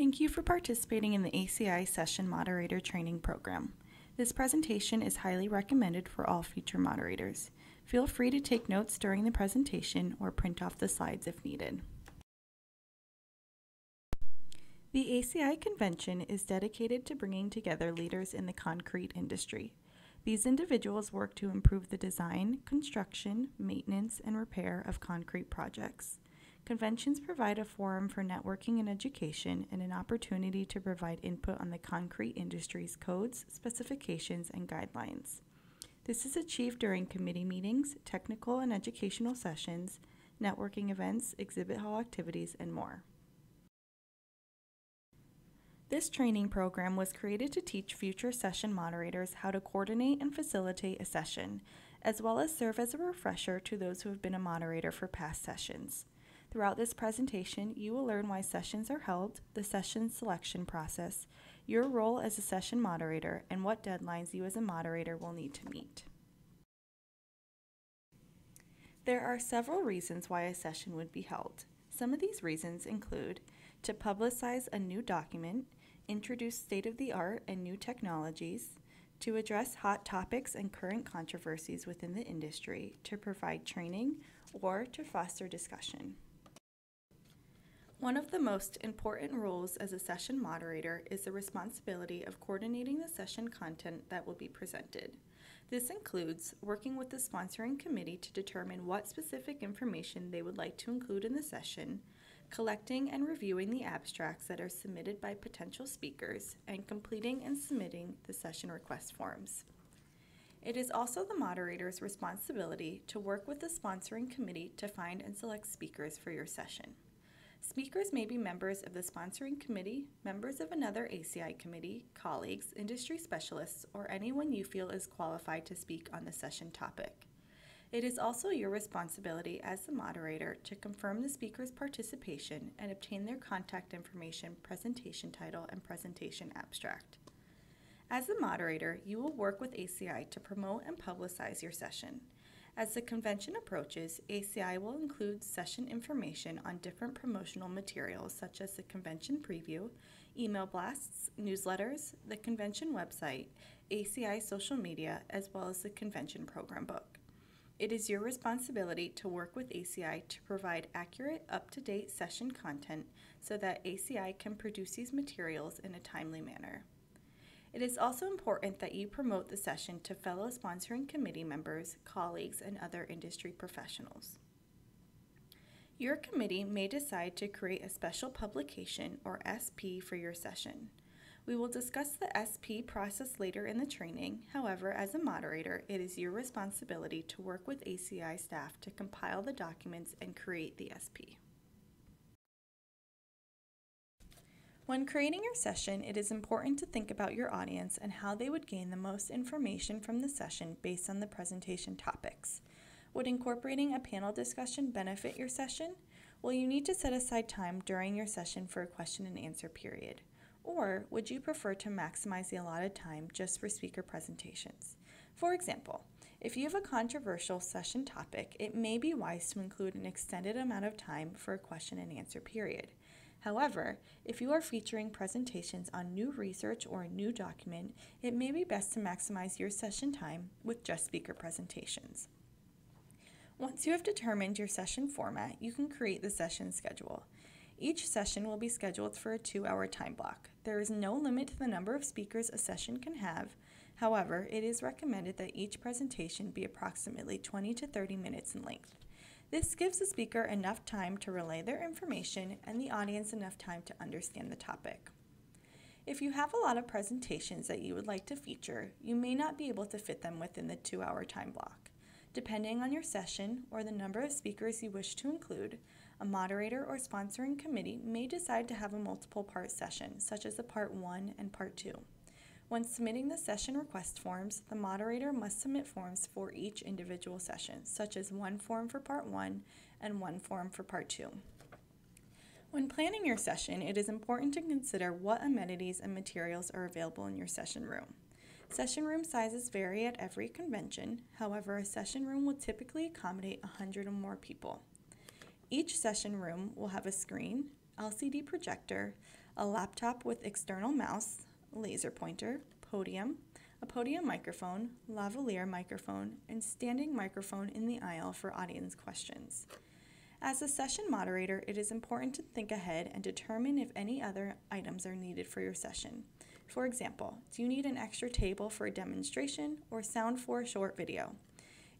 Thank you for participating in the ACI Session Moderator Training Program. This presentation is highly recommended for all future moderators. Feel free to take notes during the presentation or print off the slides if needed. The ACI Convention is dedicated to bringing together leaders in the concrete industry. These individuals work to improve the design, construction, maintenance, and repair of concrete projects. Conventions provide a forum for networking and education and an opportunity to provide input on the concrete industry's codes, specifications, and guidelines. This is achieved during committee meetings, technical and educational sessions, networking events, exhibit hall activities, and more. This training program was created to teach future session moderators how to coordinate and facilitate a session, as well as serve as a refresher to those who have been a moderator for past sessions. Throughout this presentation, you will learn why sessions are held, the session selection process, your role as a session moderator, and what deadlines you as a moderator will need to meet. There are several reasons why a session would be held. Some of these reasons include to publicize a new document, introduce state-of-the-art and new technologies, to address hot topics and current controversies within the industry, to provide training, or to foster discussion. One of the most important roles as a session moderator is the responsibility of coordinating the session content that will be presented. This includes working with the sponsoring committee to determine what specific information they would like to include in the session, collecting and reviewing the abstracts that are submitted by potential speakers, and completing and submitting the session request forms. It is also the moderator's responsibility to work with the sponsoring committee to find and select speakers for your session. Speakers may be members of the sponsoring committee, members of another ACI committee, colleagues, industry specialists, or anyone you feel is qualified to speak on the session topic. It is also your responsibility as the moderator to confirm the speaker's participation and obtain their contact information, presentation title, and presentation abstract. As the moderator, you will work with ACI to promote and publicize your session. As the convention approaches, ACI will include session information on different promotional materials such as the convention preview, email blasts, newsletters, the convention website, ACI social media, as well as the convention program book. It is your responsibility to work with ACI to provide accurate, up-to-date session content so that ACI can produce these materials in a timely manner. It is also important that you promote the session to fellow sponsoring committee members, colleagues, and other industry professionals. Your committee may decide to create a special publication or SP for your session. We will discuss the SP process later in the training. However, as a moderator, it is your responsibility to work with ACI staff to compile the documents and create the SP. When creating your session, it is important to think about your audience and how they would gain the most information from the session based on the presentation topics. Would incorporating a panel discussion benefit your session? Well, you need to set aside time during your session for a question and answer period. Or would you prefer to maximize the allotted time just for speaker presentations? For example, if you have a controversial session topic, it may be wise to include an extended amount of time for a question and answer period. However, if you are featuring presentations on new research or a new document, it may be best to maximize your session time with just speaker presentations. Once you have determined your session format, you can create the session schedule. Each session will be scheduled for a 2-hour time block. There is no limit to the number of speakers a session can have. However, it is recommended that each presentation be approximately 20 to 30 minutes in length. This gives the speaker enough time to relay their information and the audience enough time to understand the topic. If you have a lot of presentations that you would like to feature, you may not be able to fit them within the 2-hour time block. Depending on your session or the number of speakers you wish to include, a moderator or sponsoring committee may decide to have a multiple part session, such as a part 1 and part 2. When submitting the session request forms, the moderator must submit forms for each individual session, such as one form for part 1 and one form for part 2. When planning your session, it is important to consider what amenities and materials are available in your session room. Session room sizes vary at every convention. However, a session room will typically accommodate 100 or more people. Each session room will have a screen, LCD projector, a laptop with external mouse, laser pointer, podium, a podium microphone, lavalier microphone, and standing microphone in the aisle for audience questions. As a session moderator, it is important to think ahead and determine if any other items are needed for your session. For example, do you need an extra table for a demonstration or sound for a short video?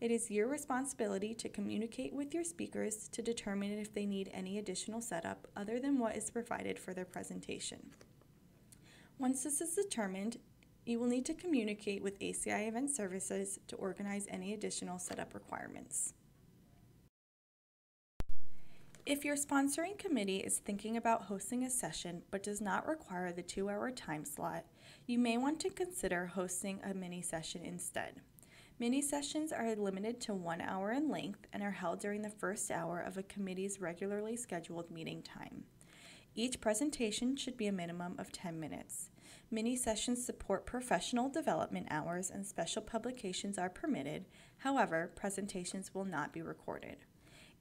It is your responsibility to communicate with your speakers to determine if they need any additional setup other than what is provided for their presentation. Once this is determined, you will need to communicate with ACI Event Services to organize any additional setup requirements. If your sponsoring committee is thinking about hosting a session but does not require the 2-hour time slot, you may want to consider hosting a mini session instead. Mini sessions are limited to 1 hour in length and are held during the first hour of a committee's regularly scheduled meeting time. Each presentation should be a minimum of 10 minutes. Mini sessions support professional development hours and special publications are permitted. However, presentations will not be recorded.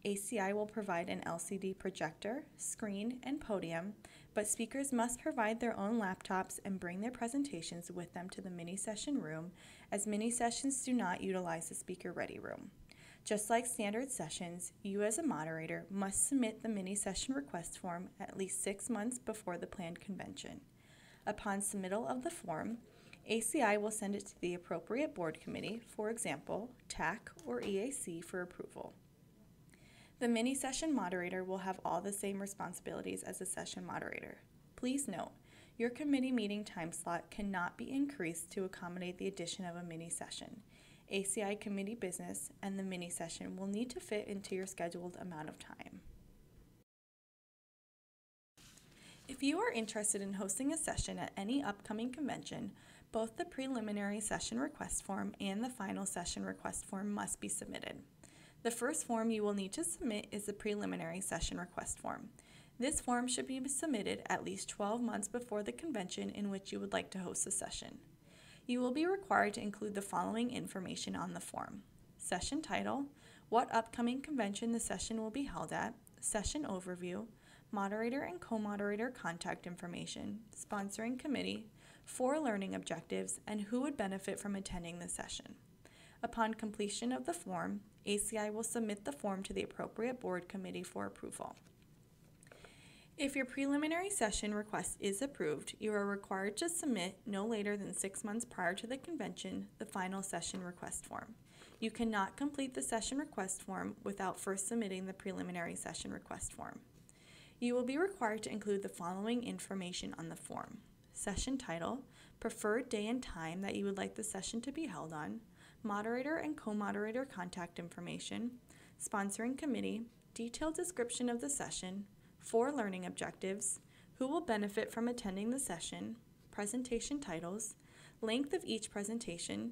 ACI will provide an LCD projector, screen, and podium, but speakers must provide their own laptops and bring their presentations with them to the mini session room, as mini sessions do not utilize the speaker ready room. Just like standard sessions, you as a moderator must submit the mini session request form at least 6 months before the planned convention. Upon submittal of the form, ACI will send it to the appropriate board committee, for example, TAC or EAC, for approval. The mini session moderator will have all the same responsibilities as a session moderator. Please note, your committee meeting time slot cannot be increased to accommodate the addition of a mini session. ACI committee business and the mini session will need to fit into your scheduled amount of time. If you are interested in hosting a session at any upcoming convention, both the preliminary session request form and the final session request form must be submitted. The first form you will need to submit is the preliminary session request form. This form should be submitted at least 12 months before the convention in which you would like to host a session. You will be required to include the following information on the form: session title, what upcoming convention the session will be held at, session overview, moderator and co-moderator contact information, sponsoring committee, 4 learning objectives, and who would benefit from attending the session. Upon completion of the form, ACI will submit the form to the appropriate board committee for approval. If your preliminary session request is approved, you are required to submit no later than 6 months prior to the convention the final session request form. You cannot complete the session request form without first submitting the preliminary session request form. You will be required to include the following information on the form: session title, preferred day and time that you would like the session to be held on, moderator and co-moderator contact information, sponsoring committee, detailed description of the session, 4 learning objectives, who will benefit from attending the session, presentation titles, length of each presentation,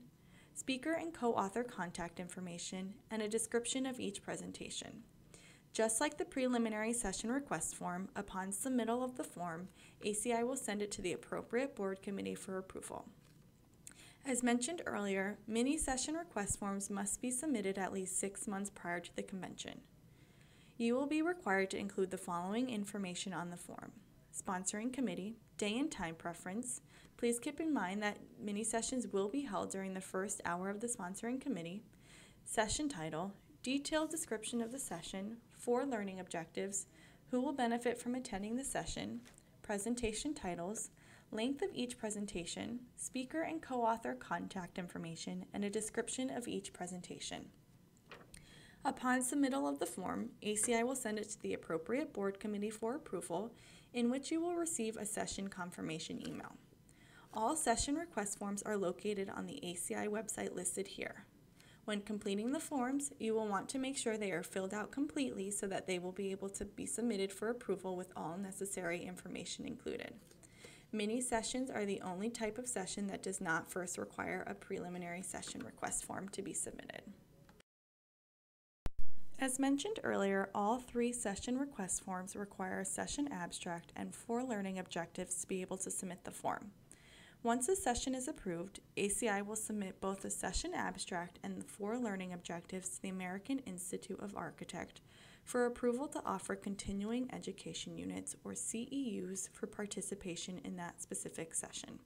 speaker and co-author contact information, and a description of each presentation. Just like the preliminary session request form, upon submittal of the form, ACI will send it to the appropriate board committee for approval. As mentioned earlier, mini session request forms must be submitted at least 6 months prior to the convention. You will be required to include the following information on the form: sponsoring committee, day and time preference. Please keep in mind that mini sessions will be held during the first hour of the sponsoring committee. Session title, detailed description of the session, 4 learning objectives, who will benefit from attending the session, presentation titles, length of each presentation, speaker and co-author contact information, and a description of each presentation. Upon submittal of the form, ACI will send it to the appropriate board committee for approval, in which you will receive a session confirmation email. All session request forms are located on the ACI website listed here. When completing the forms, you will want to make sure they are filled out completely so that they will be able to be submitted for approval with all necessary information included. Mini sessions are the only type of session that does not first require a preliminary session request form to be submitted. As mentioned earlier, all 3 session request forms require a session abstract and 4 learning objectives to be able to submit the form. Once a session is approved, ACI will submit both the session abstract and the 4 learning objectives to the American Institute of Architects for approval to offer continuing education units or CEUs for participation in that specific session.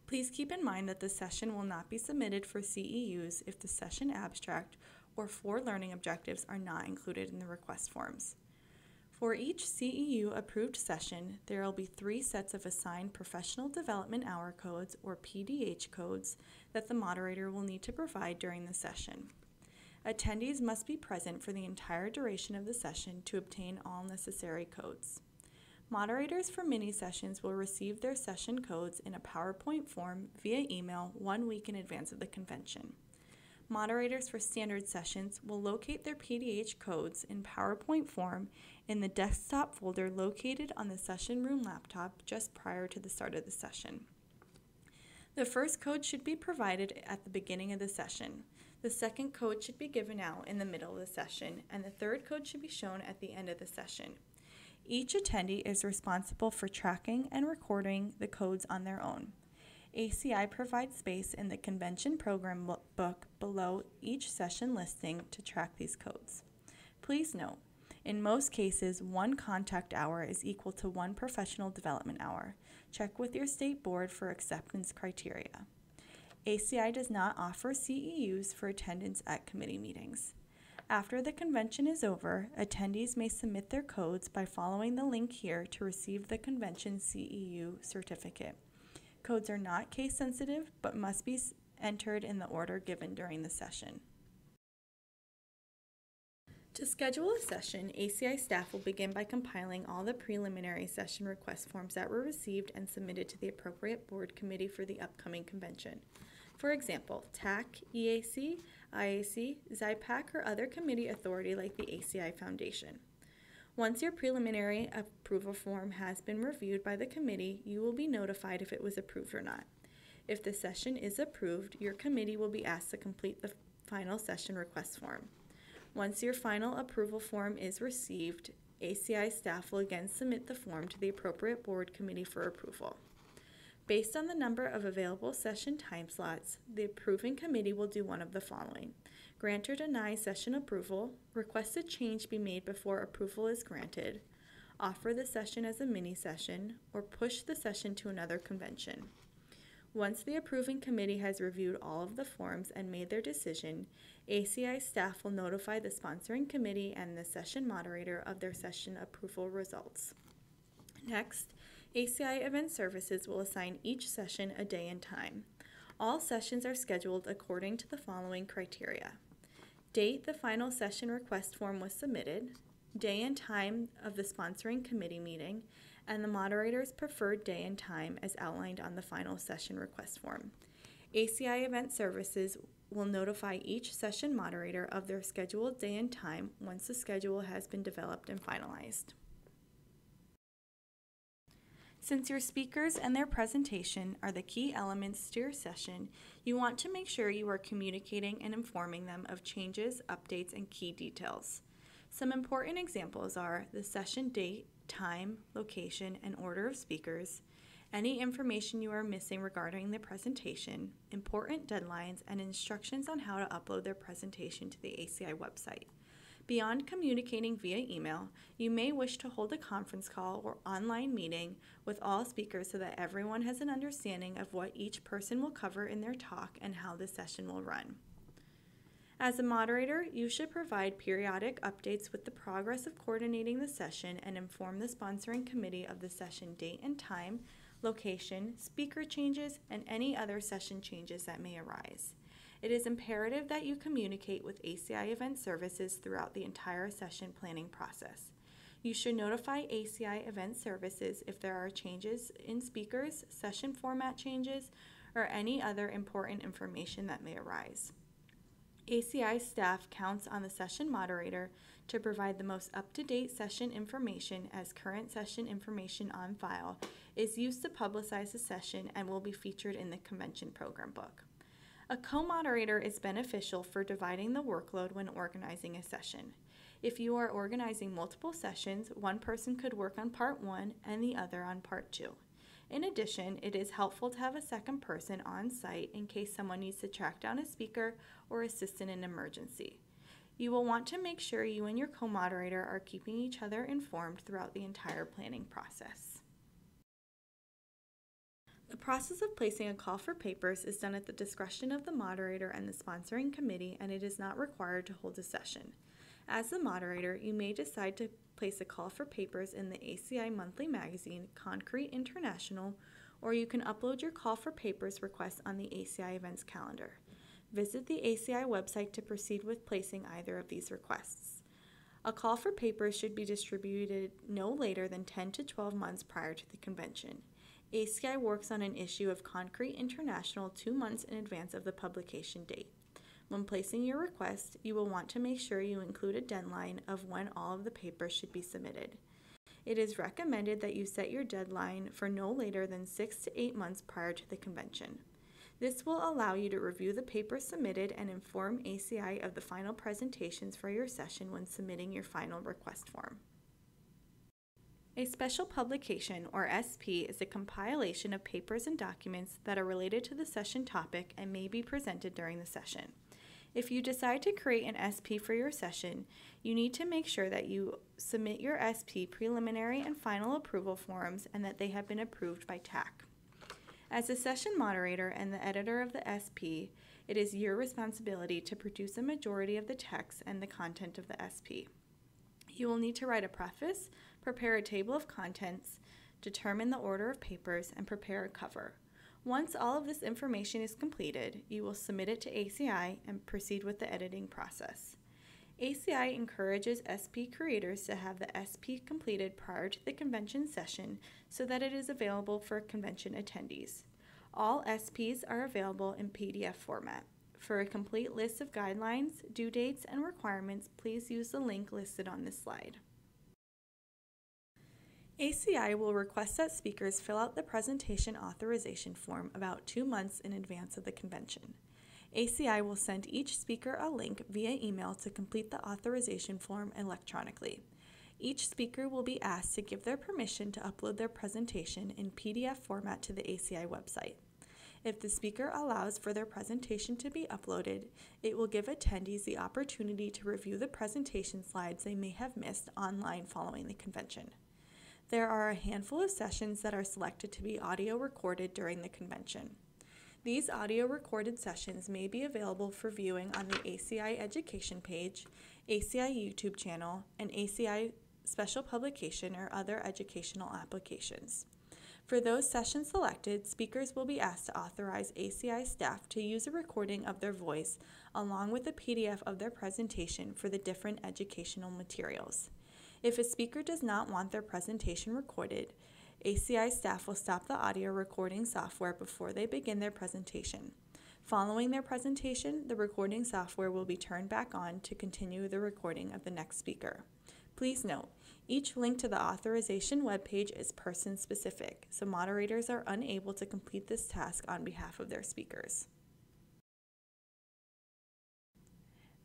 Please keep in mind that the session will not be submitted for CEUs if the session abstract or 4 learning objectives are not included in the request forms. For each CEU approved session, there will be 3 sets of assigned Professional Development Hour codes or PDH codes that the moderator will need to provide during the session. Attendees must be present for the entire duration of the session to obtain all necessary codes. Moderators for mini sessions will receive their session codes in a PowerPoint form via email 1 week in advance of the convention. Moderators for standard sessions will locate their PDH codes in PowerPoint form in the desktop folder located on the session room laptop just prior to the start of the session. The first code should be provided at the beginning of the session. The second code should be given out in the middle of the session, and the third code should be shown at the end of the session. Each attendee is responsible for tracking and recording the codes on their own. ACI provides space in the convention program book below each session listing to track these codes. Please note, in most cases, 1 contact hour is equal to 1 professional development hour. Check with your state board for acceptance criteria. ACI does not offer CEUs for attendance at committee meetings. After the convention is over, attendees may submit their codes by following the link here to receive the convention CEU certificate. Codes are not case sensitive, but must be entered in the order given during the session. To schedule a session, ACI staff will begin by compiling all the preliminary session request forms that were received and submitted to the appropriate board committee for the upcoming convention. For example, TAC, EAC, IAC, ZIPAC, or other committee authority like the ACI Foundation. Once your preliminary approval form has been reviewed by the committee, you will be notified if it was approved or not. If the session is approved, your committee will be asked to complete the final session request form. Once your final approval form is received, ACI staff will again submit the form to the appropriate board committee for approval. Based on the number of available session time slots, the approving committee will do one of the following: grant or deny session approval, request a change be made before approval is granted, offer the session as a mini session, or push the session to another convention. Once the approving committee has reviewed all of the forms and made their decision, ACI staff will notify the sponsoring committee and the session moderator of their session approval results. Next, ACI Event Services will assign each session a day and time. All sessions are scheduled according to the following criteria: date the final session request form was submitted, day and time of the sponsoring committee meeting, and the moderator's preferred day and time as outlined on the final session request form. ACI Event Services will notify each session moderator of their scheduled day and time once the schedule has been developed and finalized. Since your speakers and their presentation are the key elements to your session, you want to make sure you are communicating and informing them of changes, updates, and key details. Some important examples are the session date, time, location, and order of speakers, any information you are missing regarding the presentation, important deadlines, and instructions on how to upload their presentation to the ACI website. Beyond communicating via email, you may wish to hold a conference call or online meeting with all speakers so that everyone has an understanding of what each person will cover in their talk and how the session will run. As a moderator, you should provide periodic updates with the progress of coordinating the session and inform the sponsoring committee of the session date and time, location, speaker changes, and any other session changes that may arise. It is imperative that you communicate with ACI Event Services throughout the entire session planning process. You should notify ACI Event Services if there are changes in speakers, session format changes, or any other important information that may arise. ACI staff counts on the session moderator to provide the most up-to-date session information, as current session information on file is used to publicize the session and will be featured in the convention program book. A co-moderator is beneficial for dividing the workload when organizing a session. If you are organizing multiple sessions, one person could work on part 1 and the other on part 2. In addition, it is helpful to have a second person on site in case someone needs to track down a speaker or assist in an emergency. You will want to make sure you and your co-moderator are keeping each other informed throughout the entire planning process. The process of placing a call for papers is done at the discretion of the moderator and the sponsoring committee, and it is not required to hold a session. As the moderator, you may decide to place a call for papers in the ACI monthly magazine, Concrete International, or you can upload your call for papers request on the ACI events calendar. Visit the ACI website to proceed with placing either of these requests. A call for papers should be distributed no later than 10 to 12 months prior to the convention. ACI works on an issue of Concrete International 2 months in advance of the publication date. When placing your request, you will want to make sure you include a deadline of when all of the papers should be submitted. It is recommended that you set your deadline for no later than 6 to 8 months prior to the convention. This will allow you to review the papers submitted and inform ACI of the final presentations for your session when submitting your final request form. A special publication, or SP, is a compilation of papers and documents that are related to the session topic and may be presented during the session. If you decide to create an SP for your session, you need to make sure that you submit your SP preliminary and final approval forms and that they have been approved by TAC. As the session moderator and the editor of the SP, it is your responsibility to produce a majority of the text and the content of the SP. You will need to write a preface, prepare a table of contents, determine the order of papers, and prepare a cover. Once all of this information is completed, you will submit it to ACI and proceed with the editing process. ACI encourages SP creators to have the SP completed prior to the convention session so that it is available for convention attendees. All SPs are available in PDF format. For a complete list of guidelines, due dates, and requirements, please use the link listed on this slide. ACI will request that speakers fill out the presentation authorization form about 2 months in advance of the convention. ACI will send each speaker a link via email to complete the authorization form electronically. Each speaker will be asked to give their permission to upload their presentation in PDF format to the ACI website. If the speaker allows for their presentation to be uploaded, it will give attendees the opportunity to review the presentation slides they may have missed online following the convention. There are a handful of sessions that are selected to be audio recorded during the convention. These audio recorded sessions may be available for viewing on the ACI education page, ACI YouTube channel, and ACI special publication or other educational applications. For those sessions selected, speakers will be asked to authorize ACI staff to use a recording of their voice along with a PDF of their presentation for the different educational materials. If a speaker does not want their presentation recorded, ACI staff will stop the audio recording software before they begin their presentation. Following their presentation, the recording software will be turned back on to continue the recording of the next speaker. Please note, each link to the authorization webpage is person-specific, so moderators are unable to complete this task on behalf of their speakers.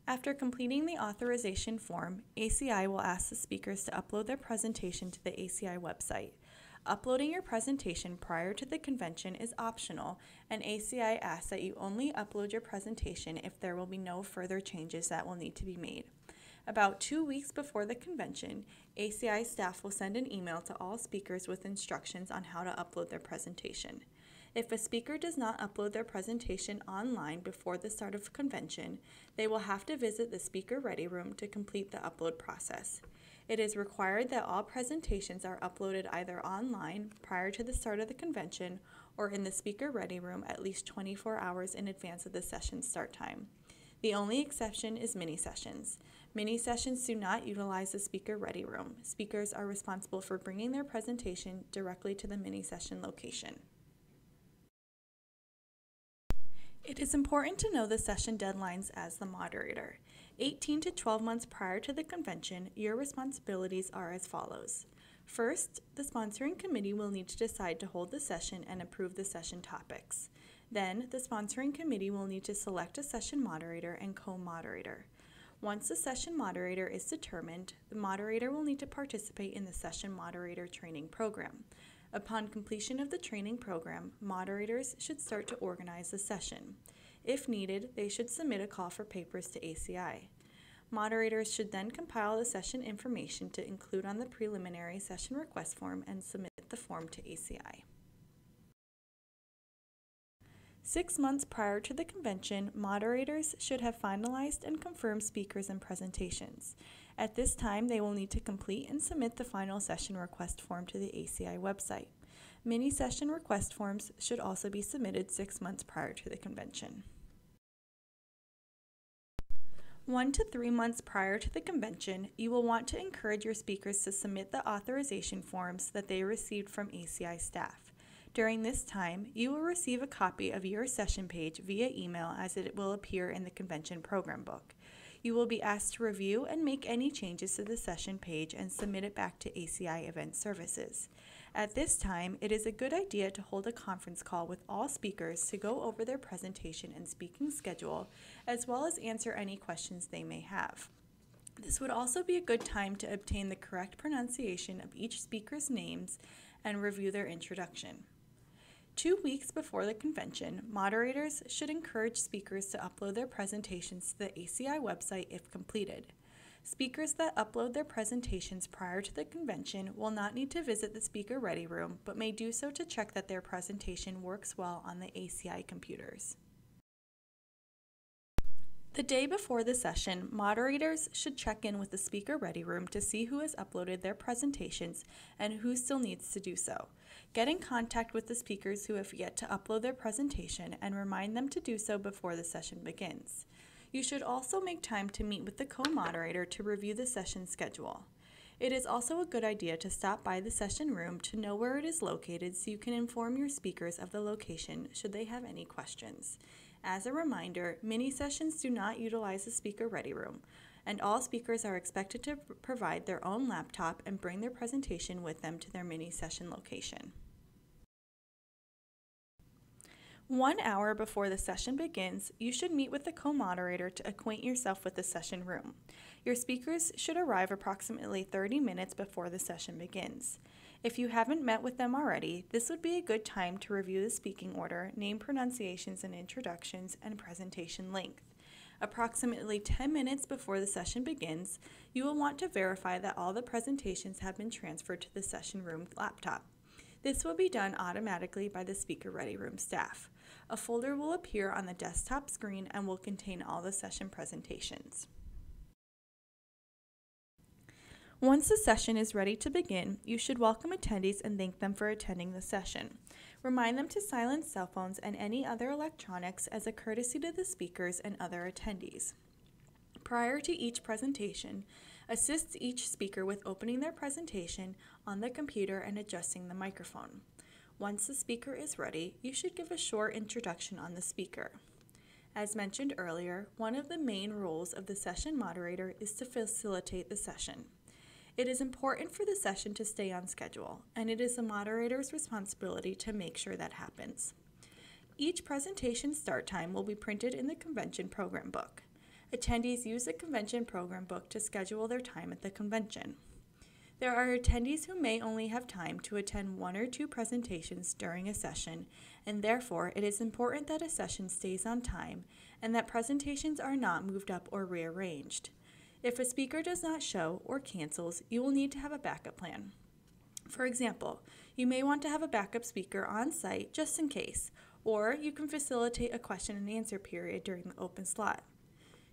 After completing the authorization form, ACI will ask the speakers to upload their presentation to the ACI website. Uploading your presentation prior to the convention is optional, and ACI asks that you only upload your presentation if there will be no further changes that will need to be made. About 2 weeks before the convention, ACI staff will send an email to all speakers with instructions on how to upload their presentation. If a speaker does not upload their presentation online before the start of convention, they will have to visit the speaker ready room to complete the upload process. It is required that all presentations are uploaded either online prior to the start of the convention or in the speaker ready room at least 24 hours in advance of the session start time. The only exception is mini sessions. Mini sessions do not utilize the speaker ready room. Speakers are responsible for bringing their presentation directly to the mini session location. It is important to know the session deadlines as the moderator. 18 to 12 months prior to the convention, your responsibilities are as follows. First, the sponsoring committee will need to decide to hold the session and approve the session topics. Then, the sponsoring committee will need to select a session moderator and co-moderator. Once the session moderator is determined, the moderator will need to participate in the session moderator training program. Upon completion of the training program, moderators should start to organize the session. If needed, they should submit a call for papers to ACI. Moderators should then compile the session information to include on the preliminary session request form and submit the form to ACI. 6 months prior to the convention, moderators should have finalized and confirmed speakers and presentations. At this time, they will need to complete and submit the final session request form to the ACI website. Mini session request forms should also be submitted 6 months prior to the convention. 1 to 3 months prior to the convention, you will want to encourage your speakers to submit the authorization forms that they received from ACI staff. During this time, you will receive a copy of your session page via email as it will appear in the convention program book. You will be asked to review and make any changes to the session page and submit it back to ACI Event Services. At this time, it is a good idea to hold a conference call with all speakers to go over their presentation and speaking schedule, as well as answer any questions they may have. This would also be a good time to obtain the correct pronunciation of each speaker's names and review their introduction. 2 weeks before the convention, moderators should encourage speakers to upload their presentations to the ACI website if completed. Speakers that upload their presentations prior to the convention will not need to visit the speaker ready room, but may do so to check that their presentation works well on the ACI computers. The day before the session, moderators should check in with the speaker ready room to see who has uploaded their presentations and who still needs to do so. Get in contact with the speakers who have yet to upload their presentation and remind them to do so before the session begins. You should also make time to meet with the co-moderator to review the session schedule. It is also a good idea to stop by the session room to know where it is located so you can inform your speakers of the location should they have any questions. As a reminder, mini sessions do not utilize the speaker ready room, and all speakers are expected to provide their own laptop and bring their presentation with them to their mini session location. 1 hour before the session begins, you should meet with the co-moderator to acquaint yourself with the session room. Your speakers should arrive approximately 30 minutes before the session begins. If you haven't met with them already, this would be a good time to review the speaking order, name pronunciations and introductions, and presentation length. Approximately 10 minutes before the session begins, you will want to verify that all the presentations have been transferred to the session room laptop. This will be done automatically by the speaker ready room staff. A folder will appear on the desktop screen and will contain all the session presentations. Once the session is ready to begin, you should welcome attendees and thank them for attending the session. Remind them to silence cell phones and any other electronics as a courtesy to the speakers and other attendees. Prior to each presentation, assist each speaker with opening their presentation on the computer and adjusting the microphone. Once the speaker is ready, you should give a short introduction on the speaker. As mentioned earlier, one of the main roles of the session moderator is to facilitate the session. It is important for the session to stay on schedule, and it is the moderator's responsibility to make sure that happens. Each presentation start time will be printed in the convention program book. Attendees use the convention program book to schedule their time at the convention. There are attendees who may only have time to attend 1 or 2 presentations during a session, and therefore it is important that a session stays on time and that presentations are not moved up or rearranged. If a speaker does not show or cancels, you will need to have a backup plan. For example, you may want to have a backup speaker on site just in case, or you can facilitate a question and answer period during the open slot.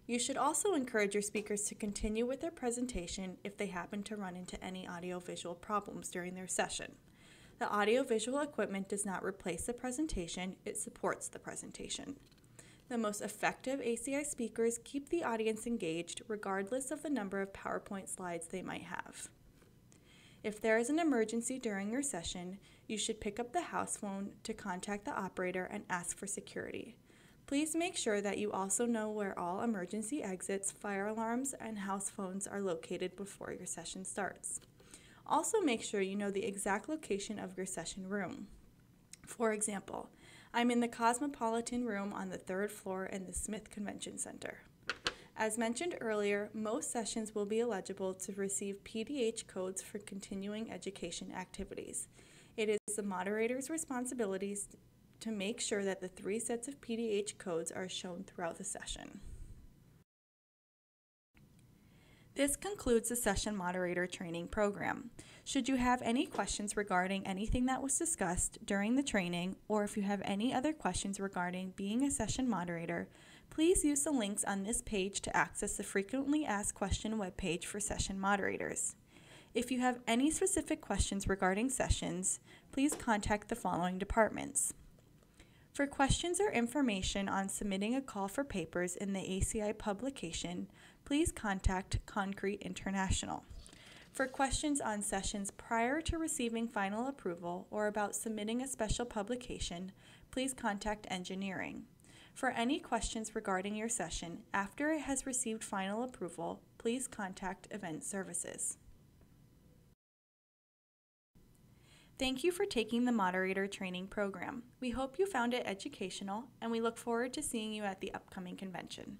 You should also encourage your speakers to continue with their presentation if they happen to run into any audiovisual problems during their session. The audiovisual equipment does not replace the presentation, it supports the presentation. The most effective ACI speakers keep the audience engaged regardless of the number of PowerPoint slides they might have. If there is an emergency during your session, you should pick up the house phone to contact the operator and ask for security. Please make sure that you also know where all emergency exits, fire alarms, and house phones are located before your session starts. Also make sure you know the exact location of your session room. For example, I'm in the Cosmopolitan room on the 3rd floor in the Smith Convention Center. As mentioned earlier, most sessions will be eligible to receive PDH codes for continuing education activities. It is the moderator's responsibilities to make sure that the 3 sets of PDH codes are shown throughout the session. This concludes the Session Moderator Training Program. Should you have any questions regarding anything that was discussed during the training, or if you have any other questions regarding being a session moderator, please use the links on this page to access the Frequently Asked Question webpage for session moderators. If you have any specific questions regarding sessions, please contact the following departments. For questions or information on submitting a call for papers in the ACI publication, please contact Concrete International. For questions on sessions prior to receiving final approval or about submitting a special publication, please contact Engineering. For any questions regarding your session after it has received final approval, please contact Event Services. Thank you for taking the Moderator Training Program. We hope you found it educational, and we look forward to seeing you at the upcoming convention.